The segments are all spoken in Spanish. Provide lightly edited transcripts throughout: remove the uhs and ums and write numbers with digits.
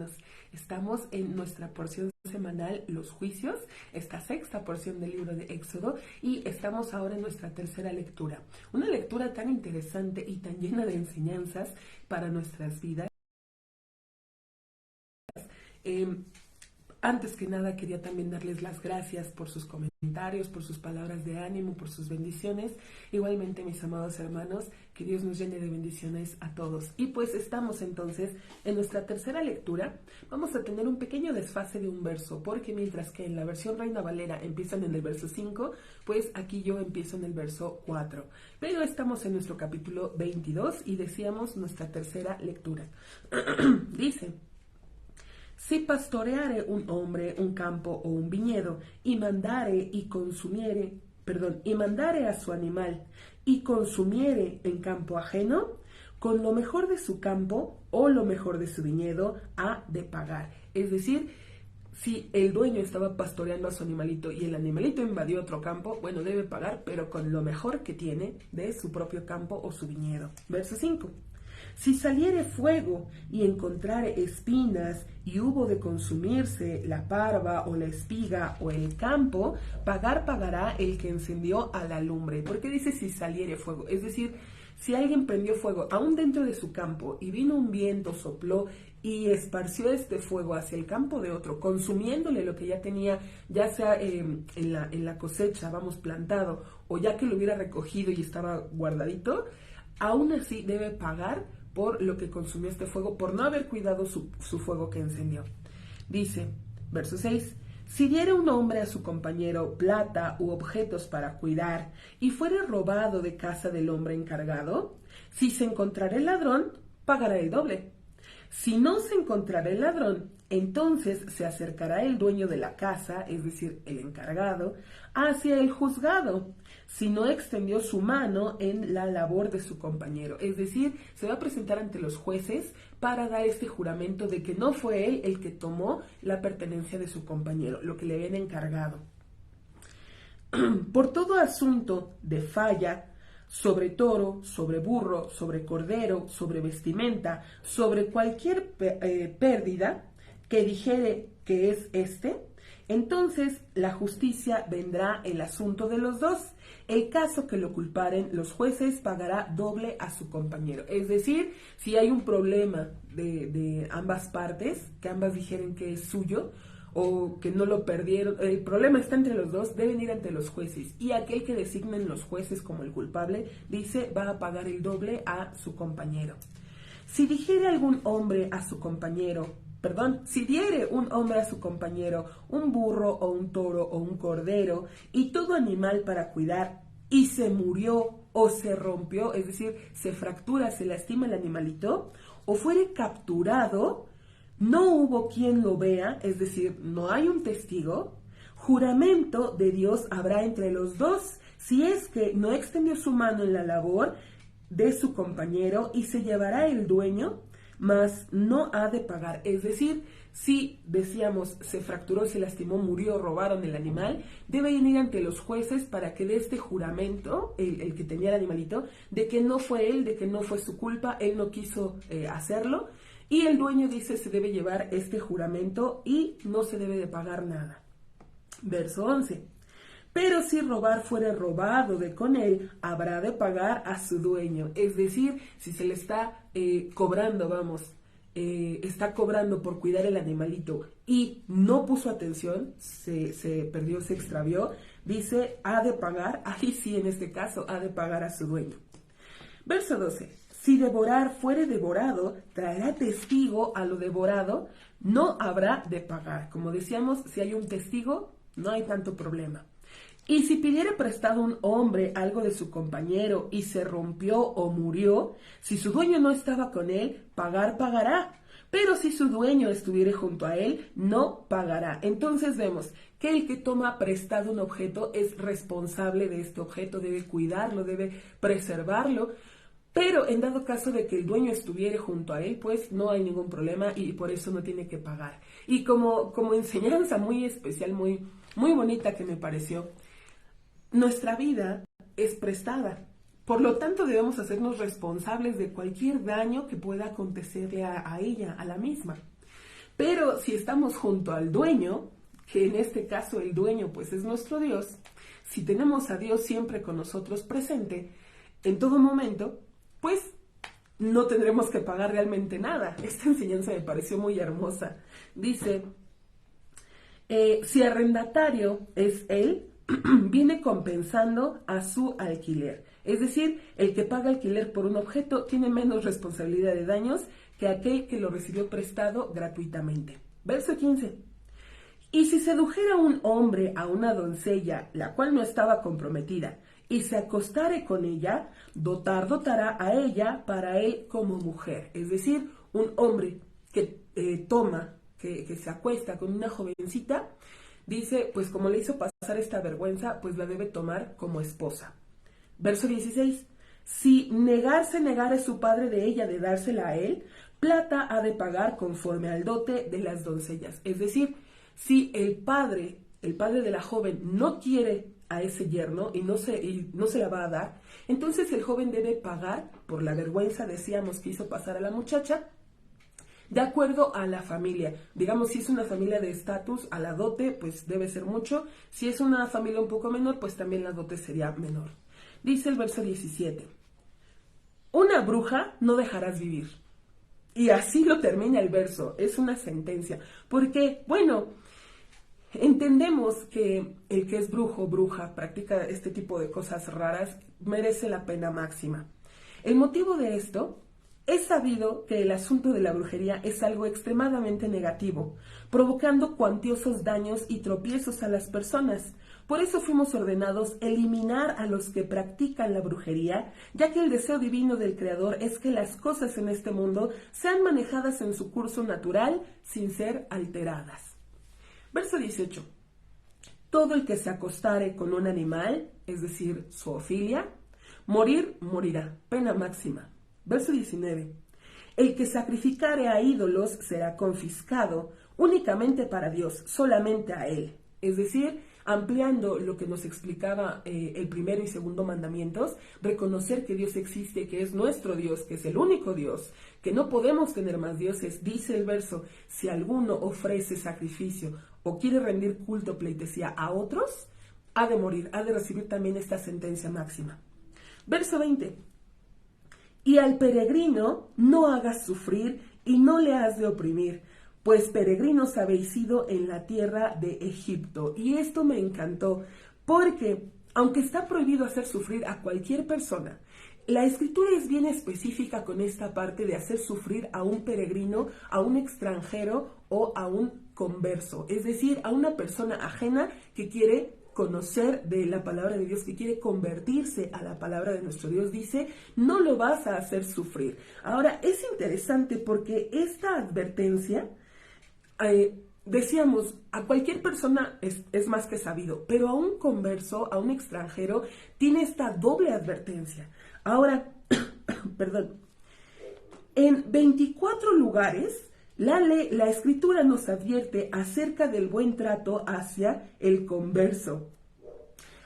hermanos. Estamos en nuestra porción semanal, Los Juicios, esta sexta porción del libro de Éxodo, y estamos ahora en nuestra tercera lectura. Una lectura tan interesante y tan llena de enseñanzas para nuestras vidas. Antes que nada quería también darles las gracias por sus comentarios, por sus palabras de ánimo, por sus bendiciones. Igualmente, mis amados hermanos, que Dios nos llene de bendiciones a todos. Y pues estamos entonces en nuestra tercera lectura. Vamos a tener un pequeño desfase de un verso, porque mientras que en la versión Reina Valera empiezan en el verso 5, pues aquí yo empiezo en el verso 4. Pero estamos en nuestro capítulo 22 y decíamos nuestra tercera lectura. Dice: si pastoreare un hombre un campo o un viñedo, y mandare a su animal, y consumiere en campo ajeno, con lo mejor de su campo o lo mejor de su viñedo ha de pagar. Es decir, si el dueño estaba pastoreando a su animalito y el animalito invadió otro campo, bueno, debe pagar, pero con lo mejor que tiene de su propio campo o su viñedo. Verso 5. Si saliere fuego y encontrare espinas y hubo de consumirse la parva o la espiga o el campo, pagará el que encendió a la lumbre. ¿Por qué dice si saliere fuego? Es decir, si alguien prendió fuego aún dentro de su campo y vino un viento, sopló y esparció este fuego hacia el campo de otro, consumiéndole lo que ya tenía, ya sea en la cosecha, plantado, o ya que lo hubiera recogido y estaba guardadito, aún así debe pagar por lo que consumió este fuego, por no haber cuidado su fuego que encendió. Dice, verso 6, si diere un hombre a su compañero plata u objetos para cuidar, y fuere robado de casa del hombre encargado, si se encontrare el ladrón, pagará el doble. Si no se encontrará el ladrón, entonces se acercará el dueño de la casa, es decir, el encargado, hacia el juzgado, si no extendió su mano en la labor de su compañero. Es decir, se va a presentar ante los jueces para dar este juramento de que no fue él el que tomó la pertenencia de su compañero, lo que le habían encargado. Por todo asunto de falla, sobre toro, sobre burro, sobre cordero, sobre vestimenta, sobre cualquier pérdida que dijere que es entonces la justicia vendrá el asunto de los dos. El caso que lo culparen, los jueces pagará doble a su compañero. Es decir, si hay un problema de ambas partes, que ambas dijeren que es suyo, o que no lo perdieron, el problema está entre los dos, deben ir ante los jueces, y aquel que designen los jueces como el culpable, dice, va a pagar el doble a su compañero. Si diere un hombre a su compañero un burro o un toro o un cordero y todo animal para cuidar, y se murió o se rompió, es decir, se fractura, se lastima el animalito, o fuere capturado, no hubo quien lo vea, es decir, no hay un testigo, juramento de Dios habrá entre los dos, si es que no extendió su mano en la labor de su compañero, y se llevará el dueño, mas no ha de pagar. Es decir, si decíamos se fracturó, se lastimó, murió, robaron el animal, debe ir ante los jueces para que dé este juramento, el que tenía el animalito, de que no fue él, de que no fue su culpa, él no quiso hacerlo. Y el dueño dice se debe llevar este juramento y no se debe de pagar nada. Verso 11. Pero si robar fuere robado de con él, habrá de pagar a su dueño. Es decir, si se le está cobrando, está cobrando por cuidar el animalito y no puso atención, se perdió, se extravió, dice, ha de pagar, ahí sí en este caso, ha de pagar a su dueño. Verso 12. Si devorar fuere devorado, traerá testigo a lo devorado, no habrá de pagar. Como decíamos, si hay un testigo, no hay tanto problema. Y si pidiere prestado un hombre algo de su compañero y se rompió o murió, si su dueño no estaba con él, pagará. Pero si su dueño estuviere junto a él, no pagará. Entonces vemos que el que toma prestado un objeto es responsable de este objeto, debe cuidarlo, debe preservarlo. Pero en dado caso de que el dueño estuviera junto a él, pues no hay ningún problema y por eso no tiene que pagar. Y como enseñanza muy especial, muy bonita que me pareció, nuestra vida es prestada. Por lo tanto, debemos hacernos responsables de cualquier daño que pueda acontecerle a ella, a la misma. Pero si estamos junto al dueño, que en este caso el dueño pues es nuestro Dios, si tenemos a Dios siempre con nosotros presente, en todo momento, pues no tendremos que pagar realmente nada. Esta enseñanza me pareció muy hermosa. Dice, si arrendatario es él, viene compensando a su alquiler. Es decir, el que paga alquiler por un objeto tiene menos responsabilidad de daños que aquel que lo recibió prestado gratuitamente. Verso 15. Y si sedujera un hombre a una doncella, la cual no estaba comprometida, y se acostare con ella, dotará a ella para él como mujer. Es decir, un hombre que que se acuesta con una jovencita, dice, pues como le hizo pasar esta vergüenza, pues la debe tomar como esposa. Verso 16. Si negare su padre de ella de dársela a él, plata ha de pagar conforme al dote de las doncellas. Es decir, si el padre de la joven no quiere a ese yerno y no se la va a dar, entonces el joven debe pagar por la vergüenza, decíamos, que hizo pasar a la muchacha, de acuerdo a la familia. Digamos, si es una familia de estatus, a la dote, pues debe ser mucho. Si es una familia un poco menor, pues también la dote sería menor. Dice el verso 17. Una bruja no dejarás vivir. Y así lo termina el verso. Es una sentencia. Porque, bueno, entendemos que el que es brujo o bruja, practica este tipo de cosas raras, merece la pena máxima. El motivo de esto: es sabido que el asunto de la brujería es algo extremadamente negativo, provocando cuantiosos daños y tropiezos a las personas. Por eso fuimos ordenados eliminar a los que practican la brujería, ya que el deseo divino del Creador es que las cosas en este mundo sean manejadas en su curso natural sin ser alteradas. Verso 18. Todo el que se acostare con un animal, es decir, zoofilia, morirá, pena máxima. Verso 19. El que sacrificare a ídolos será confiscado únicamente para Dios, solamente a Él. Es decir, ampliando lo que nos explicaba el primero y segundo mandamientos, reconocer que Dios existe, que es nuestro Dios, que es el único Dios, que no podemos tener más dioses. Dice el verso, si alguno ofrece sacrificio o quiere rendir culto o pleitesía a otros, ha de morir, ha de recibir también esta sentencia máxima. Verso 20. Y al peregrino no hagas sufrir y no le has de oprimir, pues peregrinos habéis sido en la tierra de Egipto. Y esto me encantó, porque aunque está prohibido hacer sufrir a cualquier persona, la Escritura es bien específica con esta parte de hacer sufrir a un peregrino, a un extranjero o a un converso, es decir, a una persona ajena que quiere conocer de la palabra de Dios, que quiere convertirse a la palabra de nuestro Dios. Dice, no lo vas a hacer sufrir. Ahora, es interesante porque esta advertencia, decíamos, a cualquier persona es más que sabido, pero a un converso, a un extranjero, tiene esta doble advertencia. Ahora, perdón, en 24 lugares, la Escritura nos advierte acerca del buen trato hacia el converso.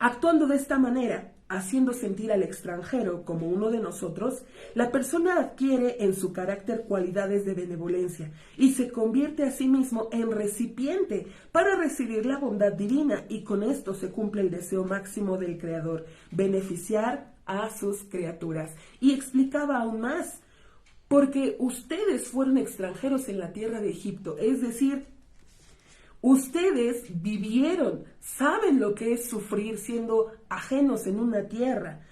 Actuando de esta manera, haciendo sentir al extranjero como uno de nosotros, la persona adquiere en su carácter cualidades de benevolencia y se convierte a sí mismo en recipiente para recibir la bondad divina, y con esto se cumple el deseo máximo del Creador, beneficiar a sus criaturas. Y explicaba aún más, porque ustedes fueron extranjeros en la tierra de Egipto, es decir, ustedes vivieron, saben lo que es sufrir siendo ajenos en una tierra,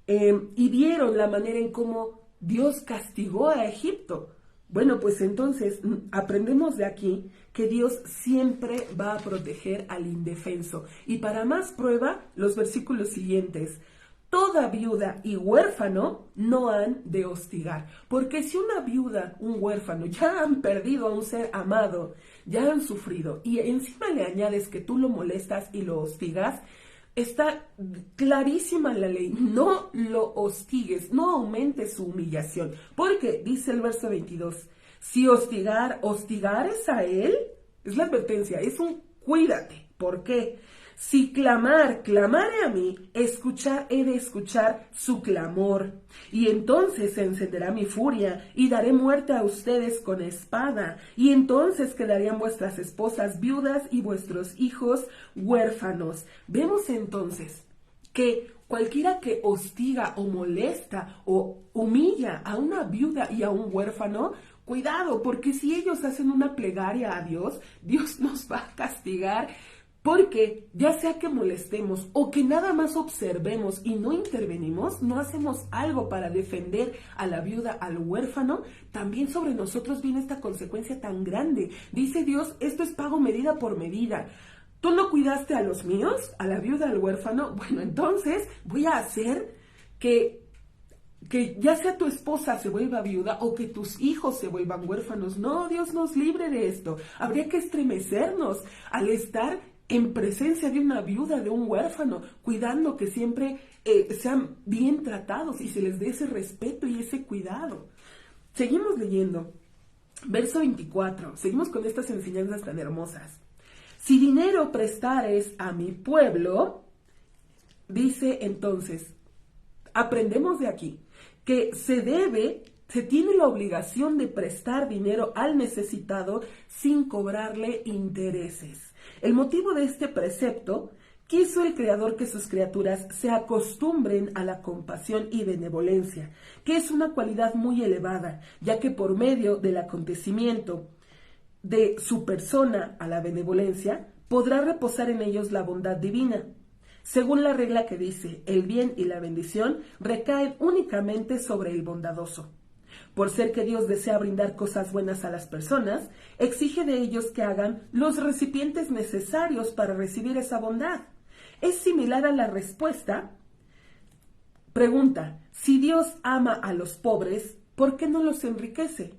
y vieron la manera en cómo Dios castigó a Egipto. Bueno, pues entonces aprendemos de aquí que Dios siempre va a proteger al indefenso. Y para más prueba, los versículos siguientes: toda viuda y huérfano no han de hostigar. Porque si una viuda, un huérfano, ya han perdido a un ser amado, ya han sufrido, y encima le añades que tú lo molestas y lo hostigas, está clarísima la ley: no lo hostigues, no aumentes su humillación. Porque, dice el verso 22, si hostigares a él, es la advertencia, es un cuídate. ¿Por qué? Si clamare a mí, he de escuchar su clamor. Y entonces se encenderá mi furia, y daré muerte a ustedes con espada. Y entonces quedarían vuestras esposas viudas y vuestros hijos huérfanos. Vemos entonces que cualquiera que hostiga o molesta o humilla a una viuda y a un huérfano, cuidado, porque si ellos hacen una plegaria a Dios, Dios nos va a castigar. Porque ya sea que molestemos o que nada más observemos y no intervenimos, no hacemos algo para defender a la viuda, al huérfano, también sobre nosotros viene esta consecuencia tan grande. Dice Dios, esto es pago medida por medida. ¿Tú no cuidaste a los míos, a la viuda, al huérfano? Bueno, entonces voy a hacer que ya sea tu esposa se vuelva viuda o que tus hijos se vuelvan huérfanos. No, Dios nos libre de esto. Habría que estremecernos al estar en presencia de una viuda, de un huérfano, cuidando que siempre sean bien tratados y se les dé ese respeto y ese cuidado. Seguimos leyendo. Verso 24. Seguimos con estas enseñanzas tan hermosas. Si dinero prestares a mi pueblo, dice entonces, aprendemos de aquí que se tiene la obligación de prestar dinero al necesitado sin cobrarle intereses. El motivo de este precepto, quiso el Creador que sus criaturas se acostumbren a la compasión y benevolencia, que es una cualidad muy elevada, ya que por medio del acontecimiento de su persona a la benevolencia, podrá reposar en ellos la bondad divina. Según la regla que dice, el bien y la bendición recaen únicamente sobre el bondadoso. Por ser que Dios desea brindar cosas buenas a las personas, exige de ellos que hagan los recipientes necesarios para recibir esa bondad. Es similar a la respuesta. Pregunta, si Dios ama a los pobres, ¿por qué no los enriquece?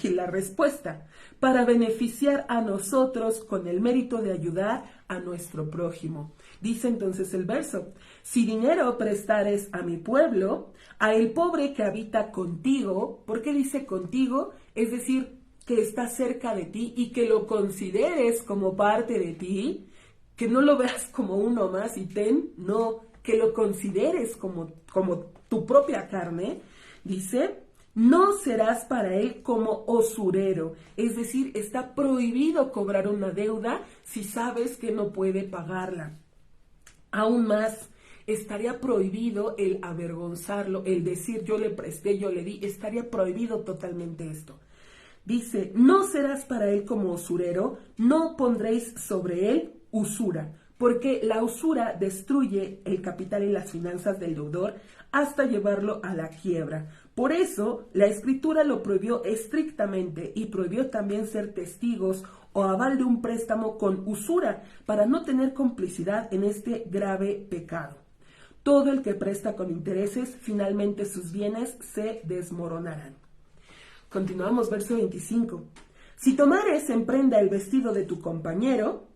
Y la respuesta, para beneficiar a nosotros con el mérito de ayudar a nuestro prójimo. Dice entonces el verso, si dinero prestares a mi pueblo, a el pobre que habita contigo, ¿por qué dice contigo? Es decir, que está cerca de ti y que lo consideres como parte de ti, que no lo veas como uno más y no, que lo consideres como tu propia carne, dice, no serás para él como usurero, es decir, está prohibido cobrar una deuda si sabes que no puede pagarla. Aún más, estaría prohibido el avergonzarlo, el decir yo le presté, yo le di, estaría prohibido totalmente esto. Dice, no serás para él como usurero, no pondréis sobre él usura, porque la usura destruye el capital y las finanzas del deudor hasta llevarlo a la quiebra. Por eso, la Escritura lo prohibió estrictamente y prohibió también ser testigos o aval de un préstamo con usura para no tener complicidad en este grave pecado. Todo el que presta con intereses, finalmente sus bienes se desmoronarán. Continuamos, verso 25. Si tomares en prenda el vestido de tu compañero,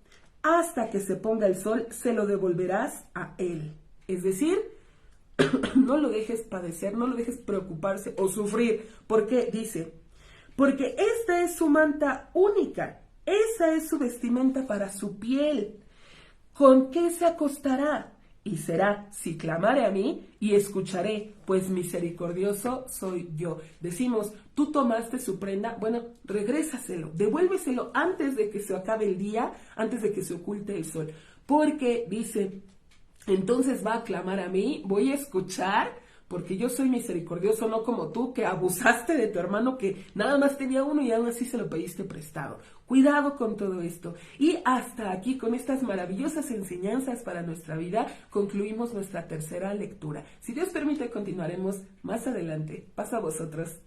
hasta que se ponga el sol, se lo devolverás a él. Es decir, no lo dejes padecer, no lo dejes preocuparse o sufrir. ¿Por qué? Dice, porque esta es su manta única, esa es su vestimenta para su piel. ¿Con qué se acostará? Y será, si clamare a mí, y escucharé, pues misericordioso soy yo. Decimos, tú tomaste su prenda, bueno, regrésaselo, devuélveselo antes de que se acabe el día, antes de que se oculte el sol. Porque, dice, entonces va a clamar a mí, voy a escuchar, porque yo soy misericordioso, no como tú, que abusaste de tu hermano que nada más tenía uno y aún así se lo pediste prestado. Cuidado con todo esto. Y hasta aquí, con estas maravillosas enseñanzas para nuestra vida, concluimos nuestra tercera lectura. Si Dios permite, continuaremos más adelante. Paso a vosotros.